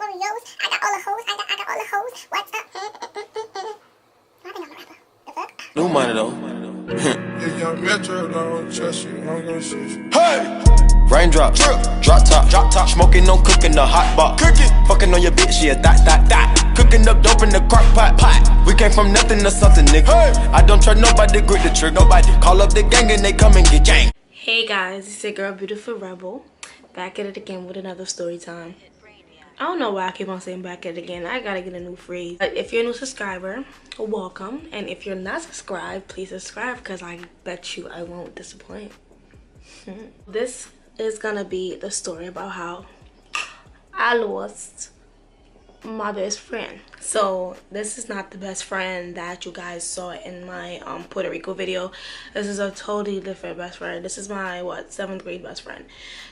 Oreos. I got all the hoes. I got all the hoes. What's up? I think I'm a rapper. The fuck? New money though. If young Metro don't trust you, I'm gonna shoot you. Hey! Raindrop, drop top, smoking, no cooking the hot pot. Fucking on your bitch, yeah, that. Cooking up dope in the crock pot. We came from nothing to something, nigga. Hey. I don't trust nobody, grip the trick. Nobody call up the gang and they come and get gang. Hey guys, it's your girl Beautiful Rebel, back at it again with another story time. I don't know why I keep on saying back at it again. I gotta get a new phrase. But if you're a new subscriber, welcome. And if you're not subscribed, please subscribe because I bet you I won't disappoint. This is gonna be the story about how I lost my best friend. So this is not the best friend that you guys saw in my Puerto Rico video. This is a totally different best friend. This is my 7th grade best friend.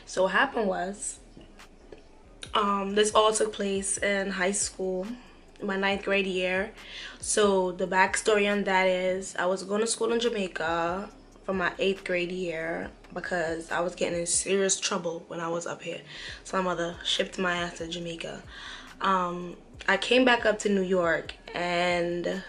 So what happened was this all took place in high school, my 9th grade year. So the backstory on that is I was going to school in Jamaica for my 8th grade year because I was getting in serious trouble when I was up here. So my mother shipped my ass to Jamaica. I came back up to New York, and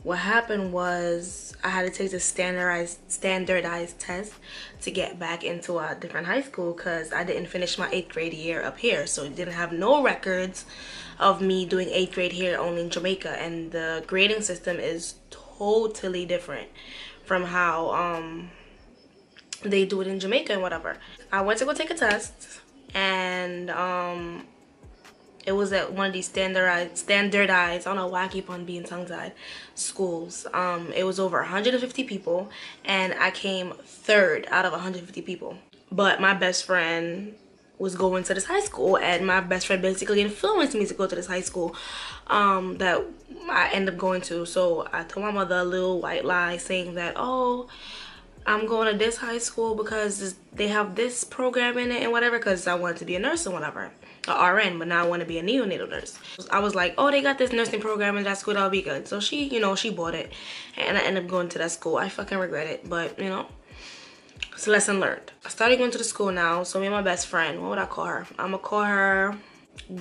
what happened was I had to take the standardized test to get back into a different high school because I didn't finish my 8th grade year up here. So it didn't have no records of me doing 8th grade here, only in Jamaica. And the grading system is totally different from how they do it in Jamaica and whatever. I went to go take a test, and it was at one of these standardized, I don't know why I keep on being tongue-tied, schools. It was over 150 people, and I came 3rd out of 150 people. But my best friend was going to this high school, and my best friend basically influenced me to go to this high school that I ended up going to. So I told my mother a little white lie saying that, oh, I'm going to this high school because they have this program in it and whatever, because I wanted to be a nurse and whatever. RN, but now I want to be a neonatal nurse. I was like, oh, they got this nursing program in that school, that'll be good. So she, she bought it, and I ended up going to that school. I fucking regret it, but it's a lesson learned. I started going to the school now, so me and my best friend, what would I call her? I'm gonna call her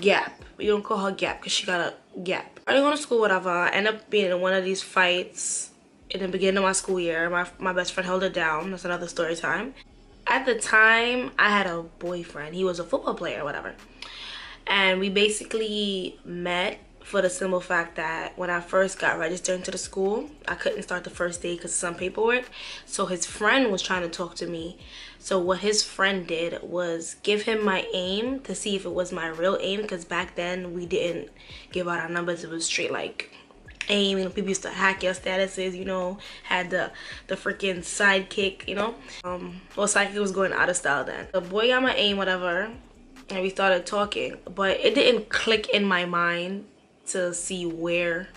Gap. We don't call her Gap because she got a gap. I didn't go to school, whatever. I ended up being in one of these fights in the beginning of my school year. My best friend held it down. That's another story time. At the time, I had a boyfriend. He was a football player or whatever. And we basically met for the simple fact that when I first got registered into the school, I couldn't start the first day because of some paperwork. So his friend was trying to talk to me. So what his friend did was give him my AIM to see if it was my real AIM, because back then we didn't give out our numbers. It was straight like AIM. People used to hack your statuses, had the freaking sidekick, well, sidekick was going out of style then. The boy got my AIM, whatever, and we started talking, but it didn't click in my mind to see where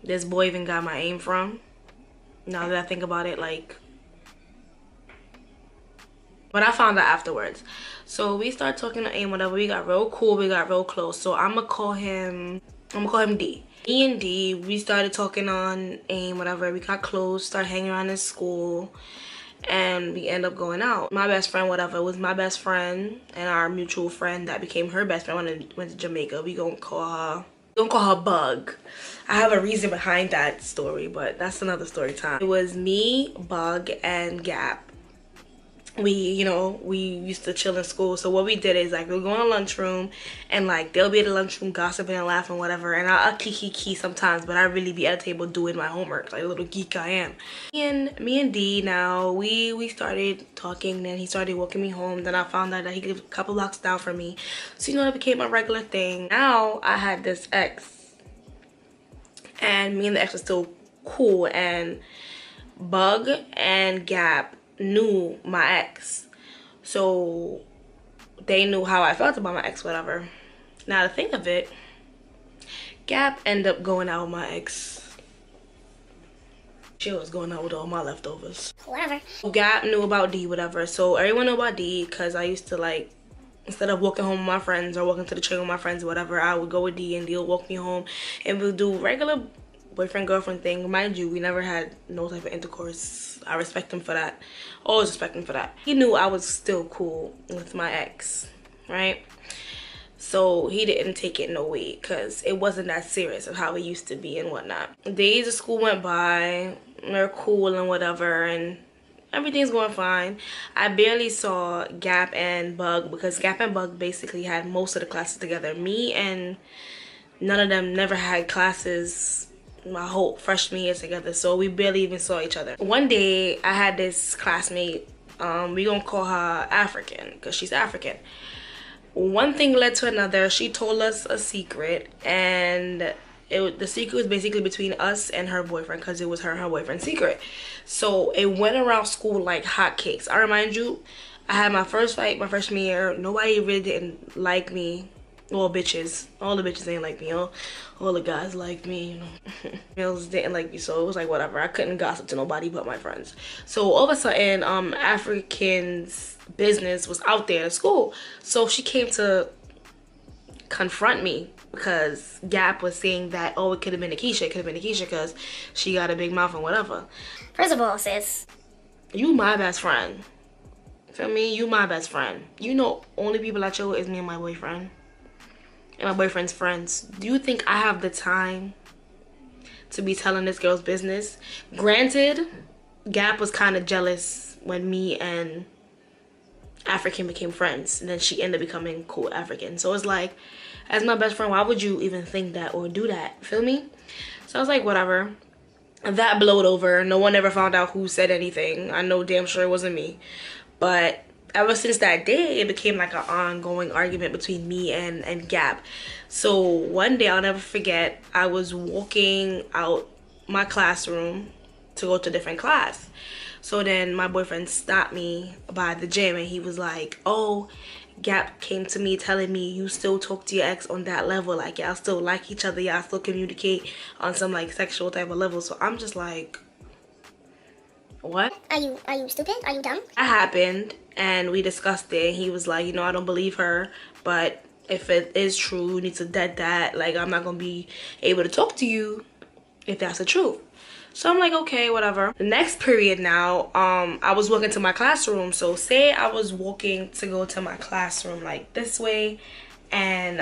this boy even got my AIM from. Now that I think about it, but I found out afterwards. So we started talking to AIM, whatever. We got real cool, we got real close. So I'm gonna call him D. Me and D, we started talking on AIM, whatever. We got close, started hanging around in school, and we end up going out. My best friend, whatever, was my best friend and our mutual friend that became her best friend when we went to Jamaica. We gonna call her Bug. I have a reason behind that story, but that's another story time. It was me, Bug, and Gap. We used to chill in school. So what we did is we'll go in the lunchroom, and they'll be at the lunchroom gossiping and laughing, whatever, and I'll kiki sometimes, but I really be at the table doing my homework like a little geek I am. And me and D, now we started talking, then he started walking me home. Then I found out that he lived a couple blocks down from me, so it became a regular thing. Now I had this ex, and me and the ex was still cool, and Bug and Gap knew my ex, so they knew how I felt about my ex, whatever. Now to think of it, Gap ended up going out with my ex. She was going out with all my leftovers, whatever. Gap knew about D, whatever. So everyone knew about D because I used to instead of walking home with my friends or walking to the train with my friends, whatever, I would go with D and D would walk me home, and we'll do regular boyfriend girlfriend thing. Mind you, we never had no type of intercourse. I respect him for that. Always respect him for that. He knew I was still cool with my ex, right? So he didn't take it no way because it wasn't that serious of how it used to be and whatnot. Days of school went by, they're cool and whatever, and everything's going fine. I barely saw Gap and Bug because Gap and Bug basically had most of the classes together. Me and none of them never had classes my whole freshman year together, so we barely even saw each other. One day I had this classmate, we gonna call her African because she's African. One thing led to another. She told us a secret, and the secret was basically between us and her boyfriend because it was her and her boyfriend's secret. So it went around school like hotcakes. I remind you, I had my first fight my freshman year. Nobody really didn't like me. Well, bitches. All the bitches ain't like me. All the guys liked me, you know. Girls didn't like me, so it was like whatever. I couldn't gossip to nobody but my friends. So all of a sudden, African's business was out there at school. So she came to confront me because Gap was saying that, oh, it could have been Akeisha. It could have been Akeisha because she got a big mouth and whatever. First of all, sis, you my best friend. Feel me? You my best friend. You know, only people I chill with is me and my boyfriend. And my boyfriend's friends. Do you think I have the time to be telling this girl's business? Granted, Gap was kind of jealous when me and African became friends, and then she ended up becoming cool African. So it's like, as my best friend, why would you even think that or do that? Feel me? So I was like, whatever. That blowed over. No one ever found out who said anything. I know damn sure it wasn't me. But ever since that day, it became like an ongoing argument between me and Gap. So one day, I'll never forget, I was walking out my classroom to go to a different class. So then my boyfriend stopped me by the gym and he was like, oh, Gap came to me telling me you still talk to your ex on that level, like y'all still like each other, y'all still communicate on some like sexual type of level. So I'm just like, what? are you stupid? Are you dumb? That happened and we discussed it. He was like, you know, I don't believe her, but if it is true, you need to dead that. Like, I'm not gonna be able to talk to you if that's the truth. So I'm like, okay, whatever. The next period now, I was walking to my classroom. So say I was walking to go to my classroom like this way, and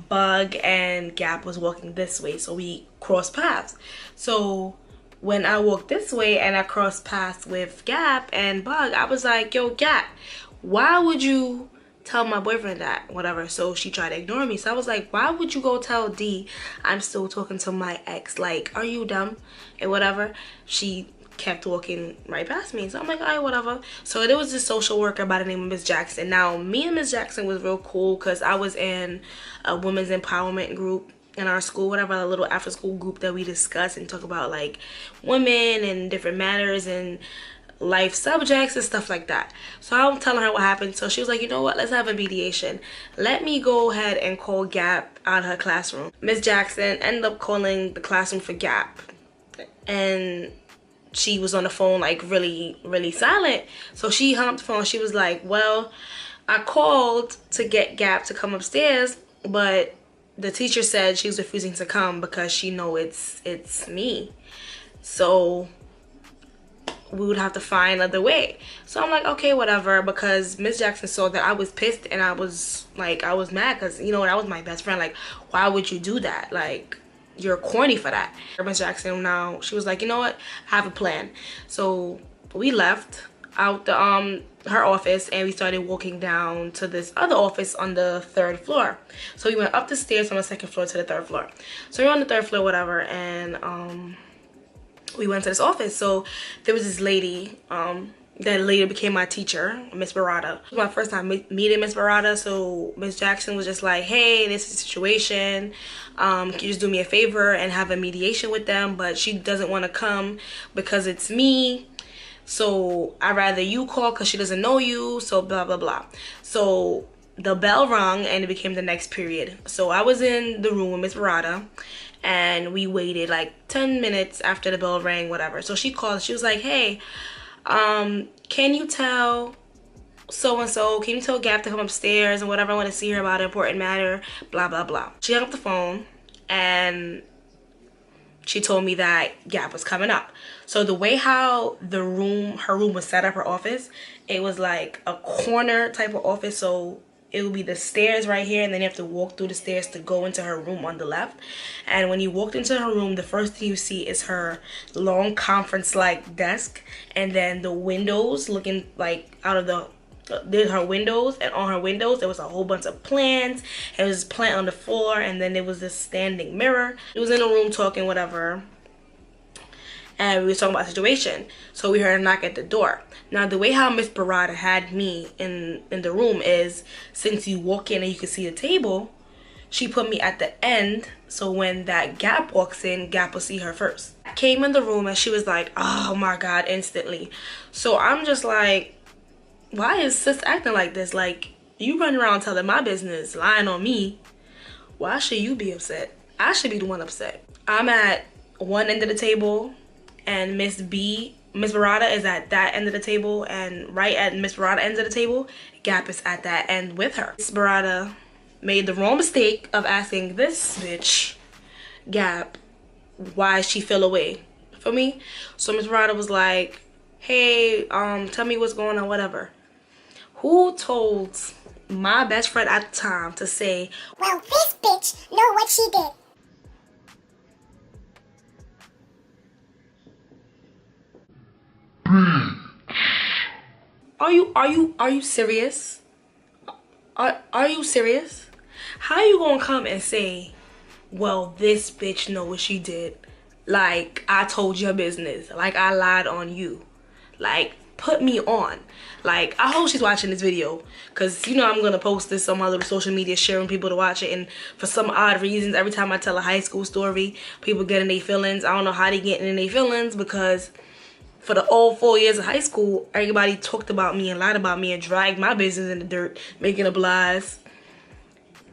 Bug and Gap was walking this way. So we crossed paths. So when I walked this way and I crossed paths with Gap and Bug, I was like, yo, Gap, why would you tell my boyfriend that? Whatever. So she tried to ignore me. So I was like, why would you go tell D I'm still talking to my ex? Like, are you dumb? And whatever. She kept walking right past me. So I'm like, all right, whatever. So there was this social worker by the name of Miss Jackson. Now, me and Miss Jackson was real cool because I was in a women's empowerment group in our school, whatever, a little after school group that we discuss and talk about like women and different matters and life subjects and stuff like that. So I'm telling her what happened. So she was like, you know what, let's have a mediation. Let me go ahead and call Gap out of her classroom. Miss Jackson ended up calling the classroom for Gap, and she was on the phone like really silent. So she hung up the phone. She was like, well, I called to get Gap to come upstairs, but the teacher said she was refusing to come because she know it's me. So we would have to find another way. So I'm like, okay, whatever, because Miss Jackson saw that I was pissed and I was mad because, you know, that was my best friend. Like, why would you do that? Like, you're corny for that. Miss Jackson now, she was like, you know what, I have a plan. So we left out the her office and we started walking down to this other office on the 3rd floor. So we went up the stairs from the 2nd floor to the 3rd floor. So we were on the 3rd floor, whatever, and we went to this office. So there was this lady that later became my teacher, Miss Barada. It was my first time meeting Miss Barada. So Miss Jackson was just like, hey, this is the situation. Can you just do me a favor and have a mediation with them? But she doesn't want to come because it's me. So I'd rather you call because she doesn't know you. So blah, blah, blah. So the bell rung and it became the next period. So I was in the room with Miss Barada. And we waited like 10 minutes after the bell rang, whatever. So she called. She was like, hey, can you tell so-and-so, can you tell Gap to come upstairs and whatever, I want to see her about an important matter, blah, blah, blah. She hung up the phone and she told me that Gap was coming up. So the way how her room was set up, her office, it was like a corner type of office. So it would be the stairs right here, and then you have to walk through the stairs to go into her room on the left. And when you walked into her room, the first thing you see is her long conference-like desk, and then the windows looking like out of the there's her windows, and on her windows there was a whole bunch of plants. There was this plant on the floor, and then there was this standing mirror. It was in a room talking whatever, and we were talking about the situation. So we heard a knock at the door. Now the way how Miss Barada had me in the room is, since you walk in and you can see the table, she put me at the end, so when that Gap walks in, Gap will see her first. I came in the room and she was like, oh my god, instantly. So I'm just like, why is sis acting like this? Like, you run around telling my business, lying on me. Why should you be upset? I should be the one upset. I'm at one end of the table, and Miss Barada is at that end of the table, and right at Miss Barada end of the table, Gap is at that end with her. Miss Barada made the wrong mistake of asking this bitch, Gap, why she fell away for me. So Miss Barada was like, hey, tell me what's going on, whatever. Who told my best friend at the time to say, well, this bitch know what she did. Are you serious? Are you serious? How you gonna come and say, well, this bitch know what she did? Like, I told your business. Like, I lied on you. Like, put me on. Like, I hope she's watching this video, because you know I'm gonna post this on my little social media, sharing people to watch it. And for some odd reasons, every time I tell a high school story, people get in their feelings. I don't know how they getting in their feelings, because for the all 4 years of high school, everybody talked about me and lied about me and dragged my business in the dirt, making up lies,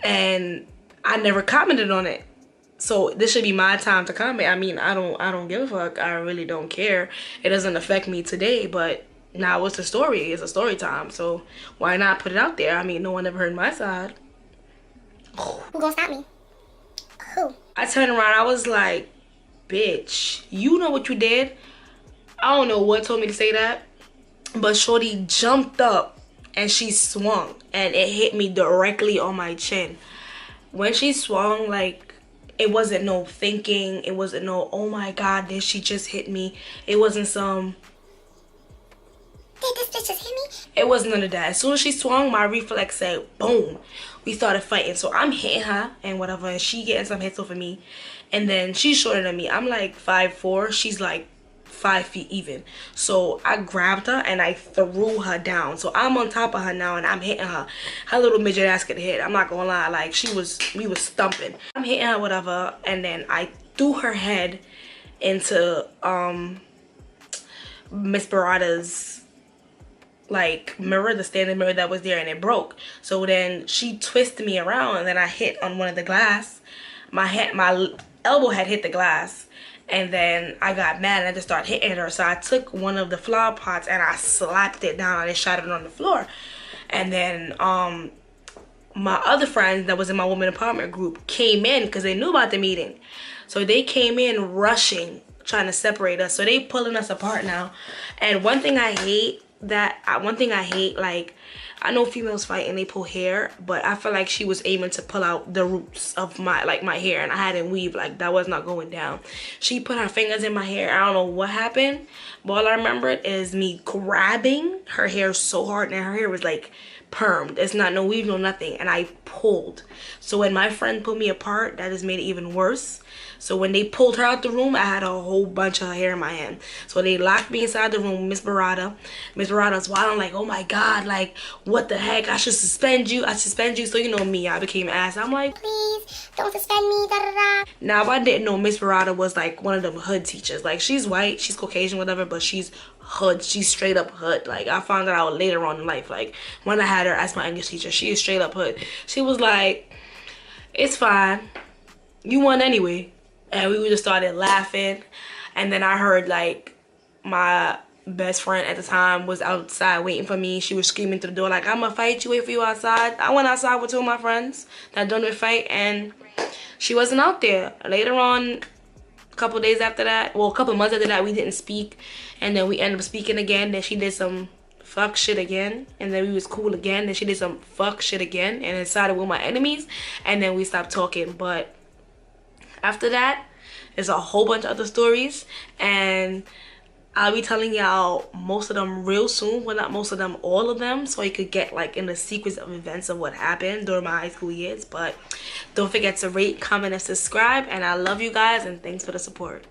and I never commented on it. So this should be my time to comment. I mean, I don't give a fuck. I really don't care. It doesn't affect me today, but now it's a story. It's a story time. So why not put it out there? I mean, no one ever heard my side. Who gonna stop me? Who? I turned around. I was like, bitch, you know what you did? I don't know what told me to say that, but shorty jumped up and she swung, and it hit me directly on my chin. When she swung, like, it wasn't no thinking. It wasn't no, oh my god, did she just hit me? It wasn't some, did this bitch just hit me? it wasn't none of that. As soon as she swung, my reflex said, boom. We started fighting. So I'm hitting her and whatever, and she getting some hits off of me. And then she's shorter than me. I'm like 5'4". She's like 5 feet even. So I grabbed her and I threw her down. So I'm on top of her now and I'm hitting her. Her little midget ass could hit. I'm not gonna lie, like we was stumping. I'm hitting her whatever, and then I threw her head into Miss Barada's like mirror, the standing mirror that was there, and it broke. So then she twisted me around, and then I hit on one of the glass. My elbow had hit the glass. And then I got mad and I just started hitting her. So I took one of the flower pots and I slapped it down and I shot it on the floor. And then my other friends that was in my woman apartment group came in because they knew about the meeting. So they came in rushing, trying to separate us. So they pulling us apart now. And one thing I hate, like, I know females fight and they pull hair, but I feel like she was aiming to pull out the roots of my hair, and I hadn't weaved. Like, that was not going down. She put her fingers in my hair. I don't know what happened, but all I remember is me grabbing her hair so hard, and her hair was like permed. It's not no weave, no nothing, and I pulled. So when my friend pulled me apart, that just made it even worse. So when they pulled her out the room, I had a whole bunch of hair in my hand. So they locked me inside the room, Miss Barada. Miss Barada's wild. I'm like, oh my god, like, what the heck? I should suspend you. So you know me, I became an ass. I'm like, please don't suspend me. Da da da. Now I didn't know Miss Barada was like one of them hood teachers. Like, she's white, she's Caucasian, whatever, but she's hood. She's straight up hood. Like, I found that out later on in life. Like, when I had her as my English teacher, she is straight up hood. She was like, it's fine, you won anyway. And we just started laughing. And then I heard, like, my best friend at the time was outside waiting for me. She was screaming through the door like, I'm gonna fight you, wait for you outside. I went outside with two of my friends that done with fight, and she wasn't out there. Later on, a couple days after that, well, a couple months after that, we didn't speak. And then we ended up speaking again. Then she did some fuck shit again, and then we was cool again, then she did some fuck shit again, and it started with my enemies, and then we stopped talking. But after that, there's a whole bunch of other stories, and I'll be telling y'all most of them real soon. Well, not most of them, all of them, so you could get like in the sequence of events of what happened during my high school years. But don't forget to rate, comment, and subscribe, and I love you guys, and thanks for the support.